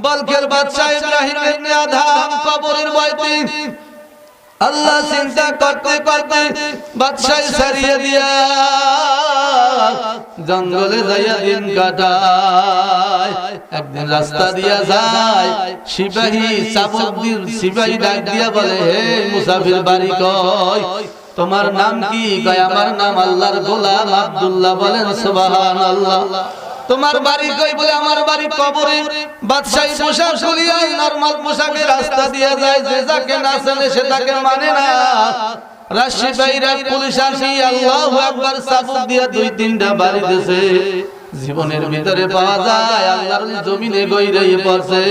বলকের বাদশা ইব্রাহিম ইবনে Adham কবরের বয়তে আল্লাহ চিন্তা করতে করতে বাদশাহ ছাড়িয়ে দিয়া জঙ্গলে যাইয়া দিন কাটায়। একদিন রাস্তা দিয়া যায়, সিপাহী চাবুক সিপাহী ডাক দিয়া বলে, হে মুসাফির বাড়ি কই, তোমার নাম কি? কয় আমার নাম আল্লাহর গোলাম আব্দুল্লাহ। বলেন সুবহানাল্লাহ। তোমার বাড়ি কই? বলে আমার বাড়ি কবরে। বাদশাহী পোশাক পরিয়া নরমাল পোশাকে রাস্তা দিয়া যায়, যে যাকে না চেনে সে তাকে মানে না। রাজশাহীরা পুলিশ আসি আল্লাহু আকবার চাবুক দিয়া দুই তিনটা বাড়ি দিয়েছে। জীবনের ভিতরে পাওয়া যায় আল্লাহর জমিনে গইরাই পড়ছে।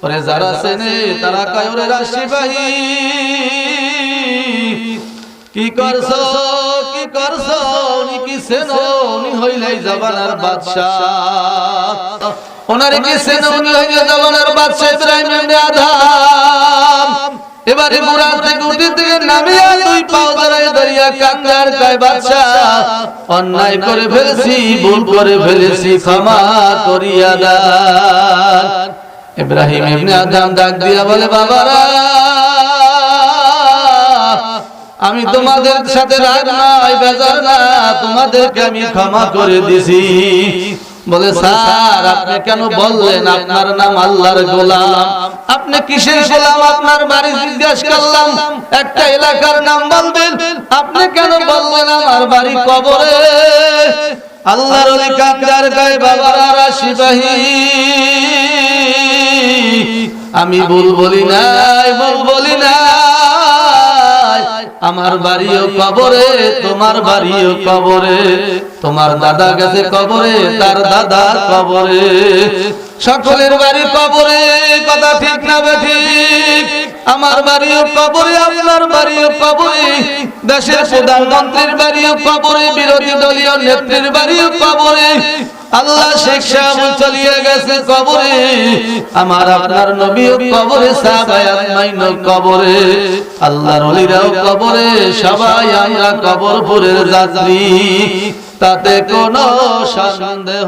ওরে যারা চেনে তারা কয়, ওরে রাজশাহী কি করছো, কি করছো? উনি কি চেনো? উনি হইলাই জামানার বাদশা। ওনারে কি চেনো? উনি হইলে জামানার বাদশা ইব্রাহিম ইবনে আদহাম। এবারে মুরাদ থেকে উঠে থেকে নামিয়া দুই পাও ধরে দাঁড়িয়ে কান্দার কয়, বাদশা অন্যায় করে ফেলেছি, ভুল করে ফেলেছি, ক্ষমা করিয়া দাও। ইব্রাহিম ইবনে আদহাম ডাক দিয়া বলে, বাবারা আমি তোমাদের সাথে রাগ নাই, বেজার না, তোমাদেরকে আমি ক্ষমা করে দিছি। বলে, স্যার আপনি কেন বললেন আপনার নাম আল্লাহর গোলাম? আপনি কিসের গোলাম? আপনার বাড়ি জিজ্ঞেস করলাম, একটা এলাকার নাম বলবেন, আপনি কেন বললেন আমার বাড়ি কবরে? আল্লাহর ওলি কান্দার গায়ে, বাবারা সিপাহী আমি ভুল বলি নাই, ভুল বলি নাই। আমার বাড়িও কবরে, তোমার বাড়িও কবরে, তোমার দাদা গেছে কবরে, তার দাদা কবরে, সকলের বাড়ি কবরে। কথা ঠিক না বেঠিক? আমার বাড়িও কবরে, আপনার বাড়িও কবরে, দেশের প্রধানমন্ত্রীর বাড়িও কবরে, বিরোধী দলীয় নেত্রীর বাড়িও কবরে, আল্লাহ শেখ সাহেব চলিয়ে গেছে কবরে, আমার আপনার নবীও কবরে, সাহাবায়ে আজমাইনও কবরে, আল্লাহর ওলিরাও কবরে, সবাই আমরা কবরপুরের যাত্রী, তাতে কোনো সন্দেহ